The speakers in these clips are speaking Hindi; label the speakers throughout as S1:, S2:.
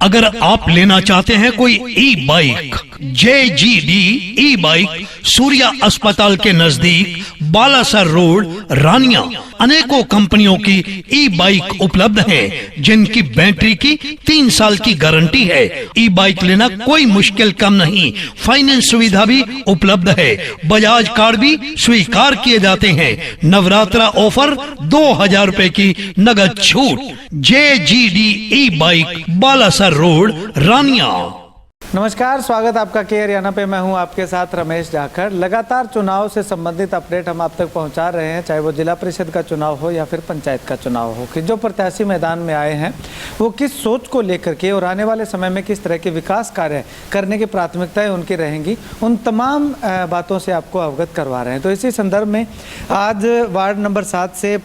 S1: अगर आप लेना चाहते हैं कोई ई बाइक, JGD ई बाइक सूर्या अस्पताल के नजदीक बालासर रोड, रानिया, अनेकों कंपनियों की ई बाइक उपलब्ध है जिनकी बैटरी की 3 साल की गारंटी है। ई बाइक लेना कोई मुश्किल काम नहीं, फाइनेंस सुविधा भी उपलब्ध है, बजाज कार्ड भी स्वीकार किए जाते हैं। नवरात्रा ऑफर 2000 रुपए की नगद छूट। JGD ई बाइक बालासर रोड, रानिया।
S2: नमस्कार, स्वागत आपका के हरियाणा पे। मैं हूं आपके साथ रमेश जाखड़। लगातार चुनाव से संबंधित अपडेट हम आप तक पहुंचा रहे हैं, चाहे वो जिला परिषद का चुनाव हो या फिर पंचायत का चुनाव हो, कि जो प्रत्याशी मैदान में आए हैं वो किस सोच को लेकर के और आने वाले समय में किस तरह के विकास कार्य करने की प्राथमिकताएं उनकी रहेंगी, उन तमाम बातों से आपको अवगत करवा रहे हैं। तो इसी संदर्भ में आज वार्ड नंबर 7 से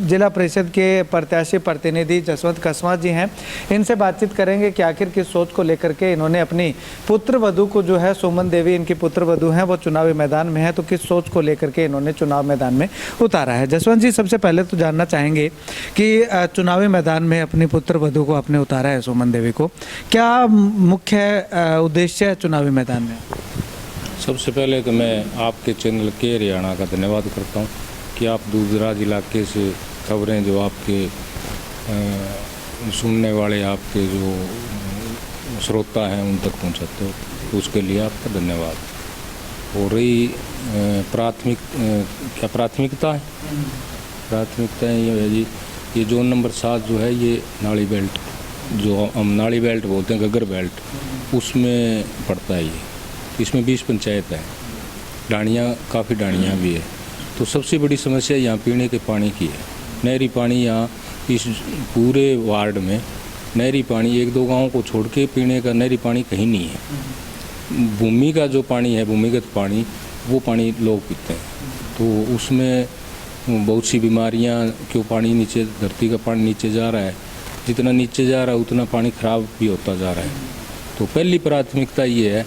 S2: जिला परिषद के प्रत्याशी प्रतिनिधि जसवंत कसवा जी हैं, इनसे बातचीत करेंगे कि आखिर किस सोच को लेकर के इन्होंने अपनी पुत्र वधू को, जो है सुमन देवी इनकी पुत्र वधू हैं, वो चुनावी मैदान में है, तो किस सोच को लेकर के इन्होंने चुनाव मैदान में उतारा है। जसवंत जी, सबसे पहले तो जानना चाहेंगे कि चुनावी मैदान में अपनी पुत्र वधू को आपने उतारा है, सुमन देवी को, क्या मुख्य उद्देश्य है चुनावी मैदान में?
S3: सबसे पहले तो मैं आपके चैनल के हरियाणा का धन्यवाद करता हूँ कि आप दूर दराज इलाके से खबरें जो आपके सुनने वाले, आपके जो श्रोता हैं उन तक पहुंचाते हो, तो उसके लिए आपका धन्यवाद। हो रही प्राथमिकता है, प्राथमिकता ये है जी, ये जोन नंबर 7 जो है, ये नाली बेल्ट, जो हम नाली बेल्ट बोलते हैं, गगर बेल्ट, उसमें पड़ता है। ये इसमें 20 पंचायत है, डाणियाँ, काफ़ी डाणियाँ भी है। तो सबसे बड़ी समस्या यहाँ पीने के पानी की है। नहरी पानी यहाँ इस पूरे वार्ड में नहरी पानी 1-2 गाँव को छोड़ के पीने का नहरी पानी कहीं नहीं है। भूमि का जो पानी है, भूमिगत पानी, वो पानी लोग पीते हैं। तो उसमें बहुत सी बीमारियां, क्यों पानी नीचे, धरती का पानी नीचे जा रहा है, जितना नीचे जा रहा है उतना पानी खराब भी होता जा रहा है। तो पहली प्राथमिकता ये है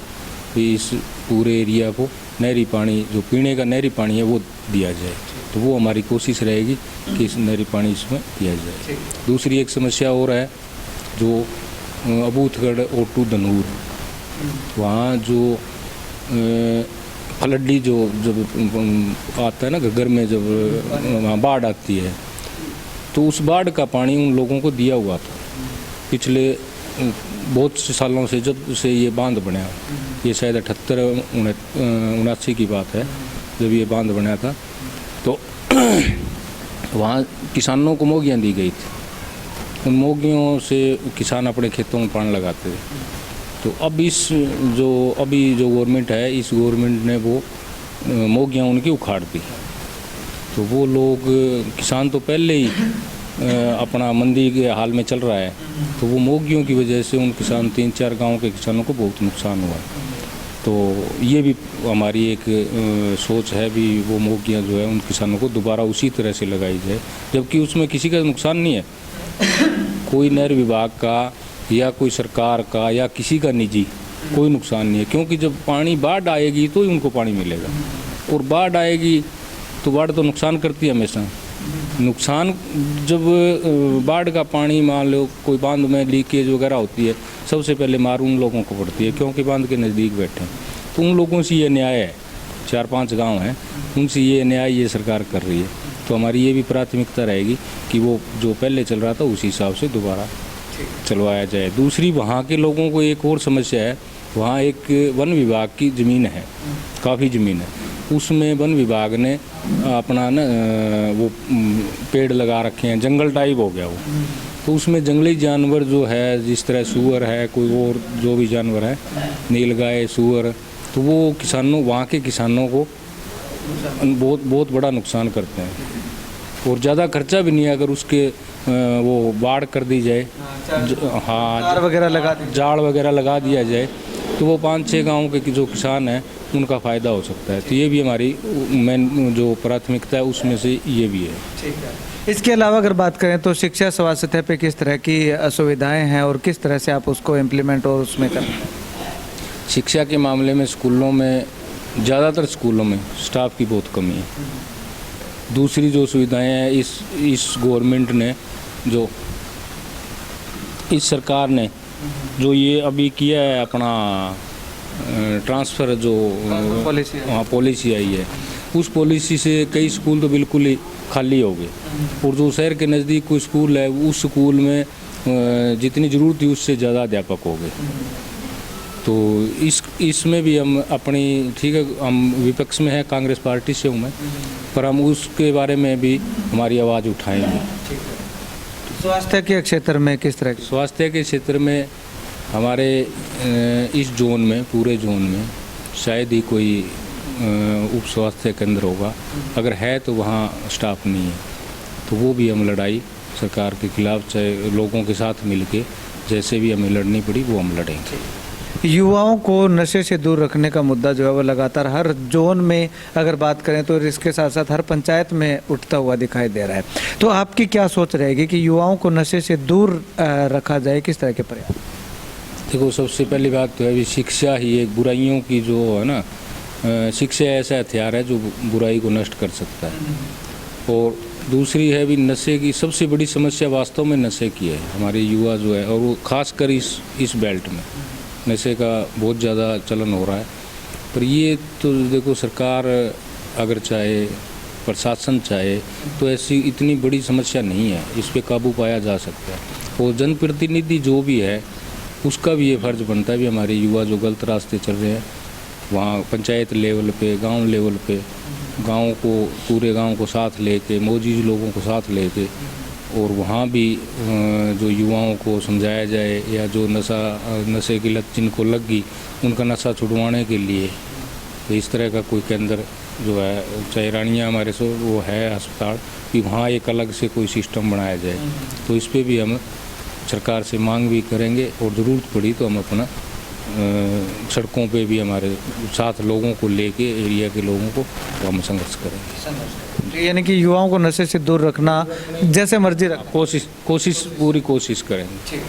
S3: कि इस पूरे एरिया को नहरी पानी, जो पीने का नहरी पानी है, वो दिया जाए। तो वो हमारी कोशिश रहेगी कि इस नहरी पानी इसमें दिया जाए। दूसरी एक समस्या और है, जो अबूथगढ़ ओटू धनूर, वहाँ जो फलड्डी जो जब आता है ना, घग्गर में जब वहाँ बाढ़ आती है, तो उस बाढ़ का पानी उन लोगों को दिया हुआ था पिछले बहुत से सालों से, जब से ये बांध बना। ये शायद 78-79 की बात है जब ये बांध बना था। तो वहाँ किसानों को मोगियाँ दी गई थी, उन मोगियों से किसान अपने खेतों में पानी लगाते थे। तो अब अभी जो गवर्नमेंट है, इस गवर्नमेंट ने वो मोगियाँ उनकी उखाड़ दी। तो वो लोग, किसान तो पहले ही अपना मंदी के हाल में चल रहा है, तो वो मोगियों की वजह से उन किसान 3-4 गाँव के किसानों को बहुत नुकसान हुआ। तो ये भी हमारी एक सोच है भी, वो मोगियाँ जो है उन किसानों को दोबारा उसी तरह से लगाई जाए, जबकि उसमें किसी का नुकसान नहीं है, कोई नहर विभाग का या कोई सरकार का या किसी का निजी कोई नुकसान नहीं है। क्योंकि जब पानी, बाढ़ आएगी तो ही उनको पानी मिलेगा, और बाढ़ आएगी तो बाढ़ तो नुकसान करती है हमेशा। नुकसान जब बाढ़ का पानी, मान लो कोई बांध में लीकेज वगैरह होती है, सबसे पहले मार उन लोगों को पड़ती है, क्योंकि बांध के नज़दीक बैठे हैं। तो उन लोगों से ये न्याय है, 4-5 गाँव हैं, उनसे ये न्याय ये सरकार कर रही है। तो हमारी ये भी प्राथमिकता रहेगी कि वो जो पहले चल रहा था उसी हिसाब से दोबारा चलवाया जाए। दूसरी, वहाँ के लोगों को एक और समस्या है, वहाँ एक वन विभाग की ज़मीन है, काफ़ी ज़मीन है, उसमें वन विभाग ने अपना ना वो पेड़ लगा रखे हैं, जंगल टाइप हो गया वो। तो उसमें जंगली जानवर जो है, जिस तरह सूअर है, कोई और जो भी जानवर है, नीलगाय, सूअर, तो वो किसानों, वहाँ के किसानों को बहुत बड़ा नुकसान करते हैं। और ज़्यादा खर्चा भी नहीं है, अगर उसके वो बाढ़ कर दी जाए, हाँ, जाड़ वगैरह लगा दिया जाए, तो वो 5-6 गाँव के जो किसान हैं उनका फ़ायदा हो सकता है। तो ये भी हमारी मेन जो प्राथमिकता है उसमें से ये भी है।
S2: ठीक है। इसके अलावा अगर बात करें तो शिक्षा स्वास्थ्य पे किस तरह की असुविधाएं हैं और किस तरह से आप उसको इम्प्लीमेंट और उसमें करें?
S3: शिक्षा के मामले में स्कूलों में, ज़्यादातर स्कूलों में स्टाफ की बहुत कमी है। दूसरी जो सुविधाएं हैं, इस गवर्नमेंट ने, जो इस सरकार ने जो ये अभी किया है अपना ट्रांसफ़र जो
S2: पॉलिसी है।
S3: हाँ पॉलिसी आई है, उस पॉलिसी से कई स्कूल तो बिल्कुल ही खाली हो गए, और जो शहर के नज़दीक कोई स्कूल है उस स्कूल में जितनी ज़रूरत थी उससे ज़्यादा अध्यापक हो गए। तो इसमें भी हम अपनी, ठीक है हम विपक्ष में है, कांग्रेस पार्टी से हूँ मैं, पर हम उसके बारे में भी हमारी आवाज़ उठाएंगे।
S2: स्वास्थ्य के क्षेत्र में किस तरह की?
S3: स्वास्थ्य के क्षेत्र में हमारे इस जोन में, पूरे जोन में शायद ही कोई उप स्वास्थ्य केंद्र होगा, अगर है तो वहाँ स्टाफ नहीं है, तो वो भी हम लड़ाई सरकार के खिलाफ, चाहे लोगों के साथ मिलके जैसे भी हमें लड़नी पड़ी वो हम लड़ेंगे।
S2: युवाओं को नशे से दूर रखने का मुद्दा जो है वो लगातार हर जोन में अगर बात करें तो इसके साथ साथ हर पंचायत में उठता हुआ दिखाई दे रहा है। तो आपकी क्या सोच रहेगी कि युवाओं को नशे से दूर रखा जाए, किस तरह के प्रयास?
S3: देखो सबसे पहली बात तो है भी शिक्षा ही एक बुराइयों की जो है ना, शिक्षा ऐसा हथियार है जो बुराई को नष्ट कर सकता है। और दूसरी है भी नशे की सबसे बड़ी समस्या वास्तव में नशे की है, हमारे युवा जो है, और वो खासकर इस बेल्ट में नशे का बहुत ज़्यादा चलन हो रहा है। पर ये तो देखो सरकार अगर चाहे, प्रशासन चाहे, तो ऐसी इतनी बड़ी समस्या नहीं है, इस पे काबू पाया जा सकता है। और जनप्रतिनिधि जो भी है उसका भी ये फ़र्ज़ बनता है भी हमारे युवा जो गलत रास्ते चल रहे हैं, वहाँ पंचायत लेवल पे, गांव लेवल पे, गांव को, पूरे गांव को साथ लेके, मौजूद लोगों को साथ लेके, और वहाँ भी जो युवाओं को समझाया जाए, या जो नशे की लत जिनको लग गई उनका नशा छुड़वाने के लिए तो इस तरह का कोई केंद्र जो है, चाहे रानिया हमारे से वो है अस्पताल, कि वहाँ एक अलग से कोई सिस्टम बनाया जाए। तो इस पर भी हम सरकार से मांग भी करेंगे, और ज़रूरत पड़ी तो हम अपना सड़कों पे भी हमारे साथ लोगों को लेके, एरिया के लोगों को, तो हम संघर्ष करेंगे।
S2: यानी कि युवाओं को नशे से दूर रखना, जैसे मर्जी रख,
S3: पूरी कोशिश करेंगे।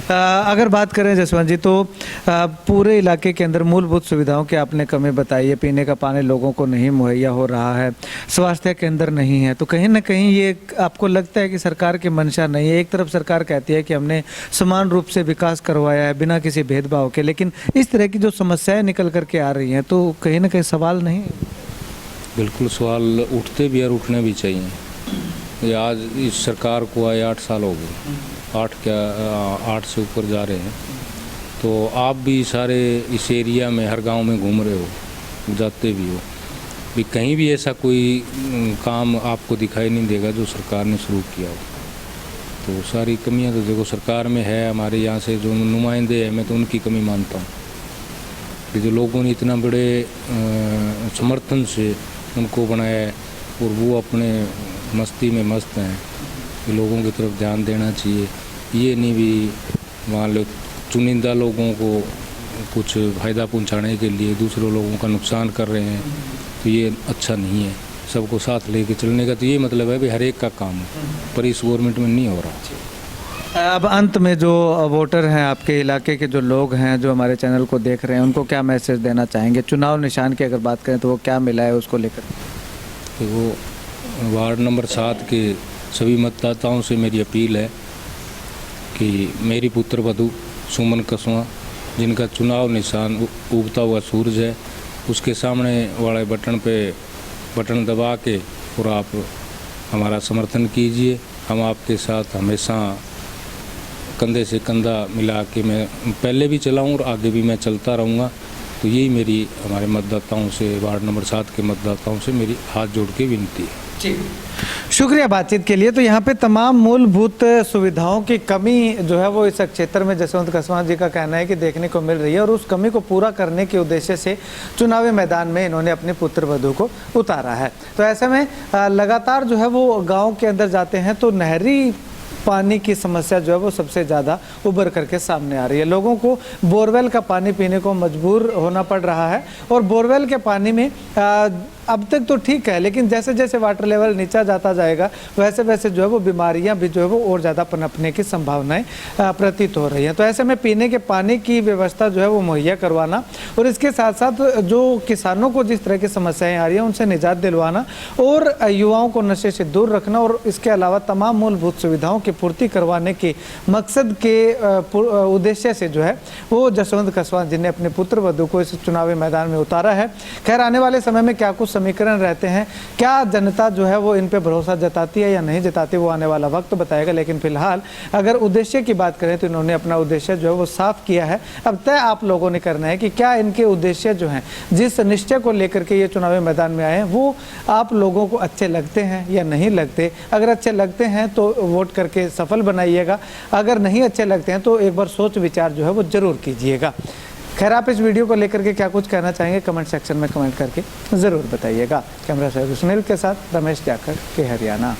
S2: अगर बात करें जसवंत जी, तो पूरे इलाके के अंदर मूलभूत सुविधाओं की आपने कमी बताई है, पीने का पानी लोगों को नहीं मुहैया हो रहा है, स्वास्थ्य केंद्र नहीं है, तो कहीं ना कहीं ये आपको लगता है कि सरकार की मंशा नहीं है? एक तरफ सरकार कहती है कि हमने समान रूप से विकास करवाया है बिना किसी भेदभाव के, लेकिन इस तरह की जो समस्याएं निकल करके आ रही हैं, तो कहीं ना कहीं सवाल नहीं?
S3: बिल्कुल सवाल उठते भी और उठने भी चाहिए। आज इस सरकार को आए 8 साल हो गए, 8 से ऊपर जा रहे हैं। तो आप भी सारे इस एरिया में, हर गांव में घूम रहे हो, जाते भी हो, भी कहीं भी ऐसा कोई काम आपको दिखाई नहीं देगा जो सरकार ने शुरू किया हो। तो सारी कमियां तो देखो सरकार में है, हमारे यहाँ से जो नुमाइंदे हैं, मैं तो उनकी कमी मानता हूँ कि जो लोगों ने इतना बड़े समर्थन से उनको बनाया है, और वो अपने मस्ती में मस्त हैं, कि लोगों की तरफ ध्यान देना चाहिए। ये नहीं भी मान लो चुनिंदा लोगों को कुछ फ़ायदा पहुंचाने के लिए दूसरे लोगों का नुकसान कर रहे हैं, तो ये अच्छा नहीं है। सबको साथ लेके चलने का तो ये मतलब है भी हर एक का काम है, पर इस गवर्नमेंट में नहीं हो रहा।
S2: अब अंत में जो वोटर हैं, आपके इलाके के जो लोग हैं जो हमारे चैनल को देख रहे हैं, उनको क्या मैसेज देना चाहेंगे? चुनाव निशान की अगर बात करें तो वो क्या मिला है उसको लेकर?
S3: तो वो वार्ड नंबर 7 के सभी मतदाताओं से मेरी अपील है कि मेरी पुत्र वधू सुमन कसवा, जिनका चुनाव निशान उगता हुआ सूरज है, उसके सामने वाले बटन दबा के और आप हमारा समर्थन कीजिए। हम आपके साथ हमेशा कंधे से कंधा मिला के मैं पहले भी चला हूँ और आगे भी मैं चलता रहूँगा। तो यही मेरी हमारे मतदाताओं से, वार्ड नंबर 7 के मतदाताओं से मेरी हाथ जोड़ के विनती है।
S2: शुक्रिया बातचीत के लिए। तो यहाँ पे तमाम मूलभूत सुविधाओं की कमी जो है वो इस क्षेत्र में जसवंत कसवा जी का कहना है कि देखने को मिल रही है, और उस कमी को पूरा करने के उद्देश्य से चुनावी मैदान में इन्होंने अपने पुत्र वधू को उतारा है। तो ऐसे में लगातार जो है वो गाँव के अंदर जाते हैं तो नहरी पानी की समस्या जो है वो सबसे ज़्यादा उभर करके सामने आ रही है। लोगों को बोरवेल का पानी पीने को मजबूर होना पड़ रहा है, और बोरवेल के पानी में अब तक तो ठीक है, लेकिन जैसे जैसे वाटर लेवल नीचा जाता जाएगा वैसे वैसे जो है वो बीमारियां भी जो है वो और ज़्यादा पनपने की संभावनाएं प्रतीत हो रही हैं। तो ऐसे में पीने के पानी की व्यवस्था जो है वो मुहैया करवाना और इसके साथ साथ जो किसानों को जिस तरह की समस्याएं आ रही हैं उनसे निजात दिलवाना और युवाओं को नशे से दूर रखना और इसके अलावा तमाम मूलभूत सुविधाओं की पूर्ति करवाने के मकसद के उद्देश्य से जो है वो जसवंत कसवां जी ने अपने पुत्र वधू को इस चुनावी मैदान में उतारा है। खैर आने वाले समय में क्या कुछ समीकरण रहते हैं, क्या जनता जो है वो इन पे भरोसा जताती है या नहीं जताती, वो आने वाला वक्त बताएगा। लेकिन फिलहाल अगर उद्देश्य की बात करें तो इन्होंने अपना उद्देश्य जो है वो साफ किया है। अब तय आप लोगों ने करना है कि क्या इनके उद्देश्य जो हैं, जिस निश्चय को लेकर के ये चुनावी मैदान में आए हैं, वो आप लोगों को अच्छे लगते हैं या नहीं लगते। अगर अच्छे लगते हैं तो वोट करके सफल बनाइएगा, अगर नहीं अच्छे लगते हैं तो एक बार सोच विचार जो है वो जरूर कीजिएगा। खैर आप इस वीडियो को लेकर के क्या कुछ कहना चाहेंगे कमेंट सेक्शन में कमेंट करके ज़रूर बताइएगा। कैमरा सहयोगी सुनील के साथ रमेश जाखड़ के हरियाणा।